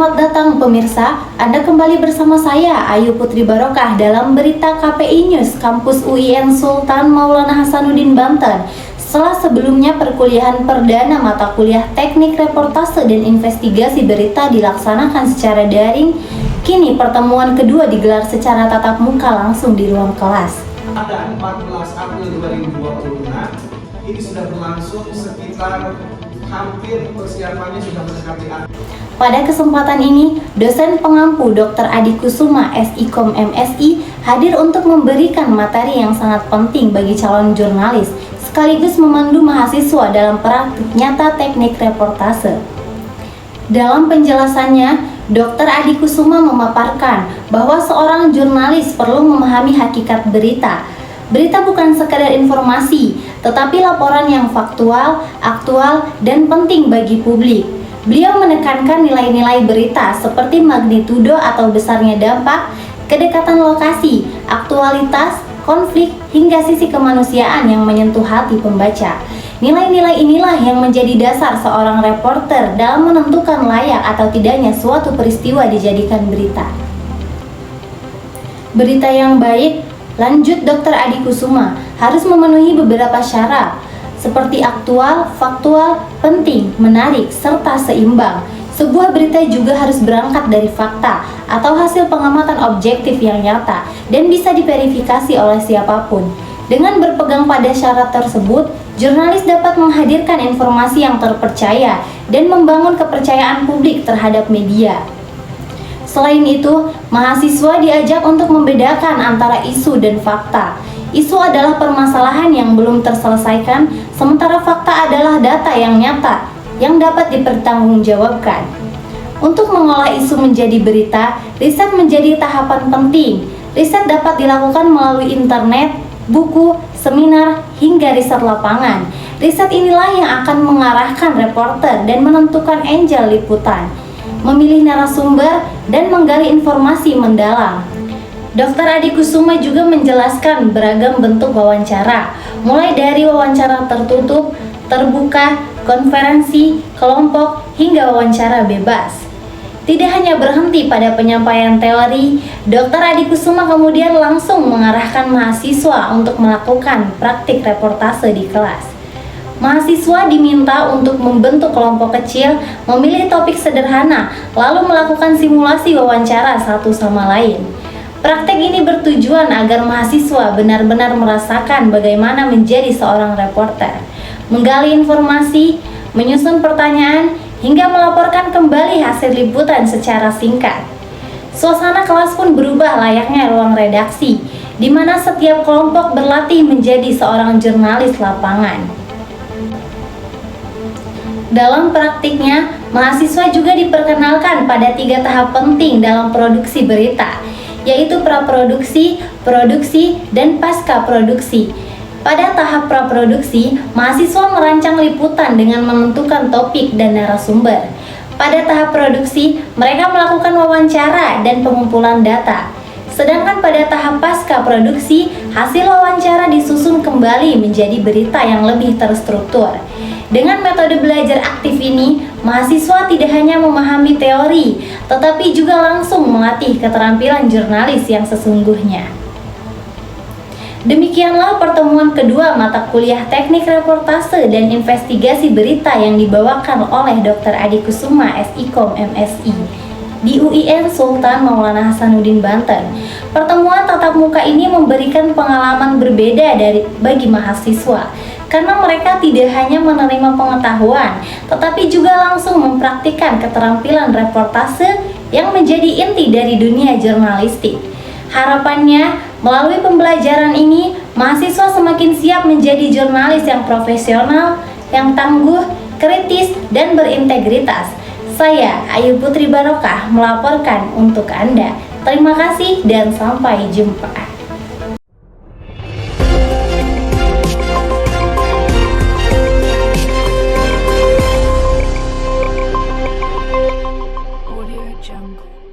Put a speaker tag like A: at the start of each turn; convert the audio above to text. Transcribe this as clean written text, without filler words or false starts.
A: Selamat datang pemirsa, Anda kembali bersama saya Ayu Putri Barokah dalam berita KPI News Kampus UIN Sultan Maulana Hasanuddin Banten. Setelah sebelumnya perkuliahan perdana mata kuliah Teknik Reportase dan Investigasi Berita dilaksanakan secara daring, kini pertemuan kedua digelar secara tatap muka langsung di ruang kelas.
B: Pada 14 April 2026, ini sudah berlangsung sekitar hampir persiapannya sudah mendekati akhir.
A: Pada kesempatan ini, dosen pengampu Dr. Adi Kusuma, SIKOM MSI, hadir untuk memberikan materi yang sangat penting bagi calon jurnalis, sekaligus memandu mahasiswa dalam praktik nyata teknik reportase. Dalam penjelasannya, Dr. Adi Kusuma memaparkan bahwa seorang jurnalis perlu memahami hakikat berita. Berita bukan sekadar informasi, tetapi laporan yang faktual, aktual, dan penting bagi publik. Beliau menekankan nilai-nilai berita seperti magnitudo atau besarnya dampak, kedekatan lokasi, aktualitas, konflik, hingga sisi kemanusiaan yang menyentuh hati pembaca. Nilai-nilai inilah yang menjadi dasar seorang reporter dalam menentukan layak atau tidaknya suatu peristiwa dijadikan berita. Berita yang baik, lanjut Dr. Adi Kusuma, harus memenuhi beberapa syarat, seperti aktual, faktual, penting, menarik, serta seimbang. Sebuah berita juga harus berangkat dari fakta atau hasil pengamatan objektif yang nyata dan bisa diverifikasi oleh siapapun. Dengan berpegang pada syarat tersebut, jurnalis dapat menghadirkan informasi yang terpercaya dan membangun kepercayaan publik terhadap media. Selain itu, mahasiswa diajak untuk membedakan antara isu dan fakta. Isu adalah permasalahan yang belum terselesaikan, sementara fakta adalah data yang nyata yang dapat dipertanggungjawabkan. Untuk mengolah isu menjadi berita, riset menjadi tahapan penting. Riset dapat dilakukan melalui internet, buku, seminar, hingga riset lapangan. Riset inilah yang akan mengarahkan reporter dan menentukan angle liputan, memilih narasumber, dan menggali informasi mendalam. Dr. Adi Kusuma juga menjelaskan beragam bentuk wawancara, mulai dari wawancara tertutup, terbuka, konferensi, kelompok, hingga wawancara bebas. Tidak hanya berhenti pada penyampaian teori, Dr. Adi Kusuma kemudian langsung mengarahkan mahasiswa untuk melakukan praktik reportase di kelas. Mahasiswa diminta untuk membentuk kelompok kecil, memilih topik sederhana, lalu melakukan simulasi wawancara satu sama lain. Praktek ini bertujuan agar mahasiswa benar-benar merasakan bagaimana menjadi seorang reporter, menggali informasi, menyusun pertanyaan, hingga melaporkan kembali hasil liputan secara singkat. Suasana kelas pun berubah layaknya ruang redaksi, di mana setiap kelompok berlatih menjadi seorang jurnalis lapangan. Dalam praktiknya, mahasiswa juga diperkenalkan pada 3 tahap penting dalam produksi berita, yaitu praproduksi, produksi, dan pasca produksi. Pada tahap praproduksi, mahasiswa merancang liputan dengan menentukan topik dan narasumber. Pada tahap produksi, mereka melakukan wawancara dan pengumpulan data. Sedangkan pada tahap pasca produksi, hasil wawancara disusun kembali menjadi berita yang lebih terstruktur. Dengan metode belajar aktif ini, mahasiswa tidak hanya memahami teori, tetapi juga langsung melatih keterampilan jurnalis yang sesungguhnya. Demikianlah pertemuan kedua mata kuliah Teknik Reportase dan Investigasi Berita yang dibawakan oleh Dr. Adi Kusuma, SIKOM MSI, di UIN Sultan Maulana Hasanuddin Banten. Pertemuan tatap muka ini memberikan pengalaman berbeda bagi mahasiswa, karena mereka tidak hanya menerima pengetahuan, tetapi juga langsung mempraktikkan keterampilan reportase yang menjadi inti dari dunia jurnalistik. Harapannya, melalui pembelajaran ini, mahasiswa semakin siap menjadi jurnalis yang profesional, yang tangguh, kritis, dan berintegritas. Saya, Ayu Putri Barokah, melaporkan untuk Anda. Terima kasih dan sampai jumpa.
C: Audio Jungle.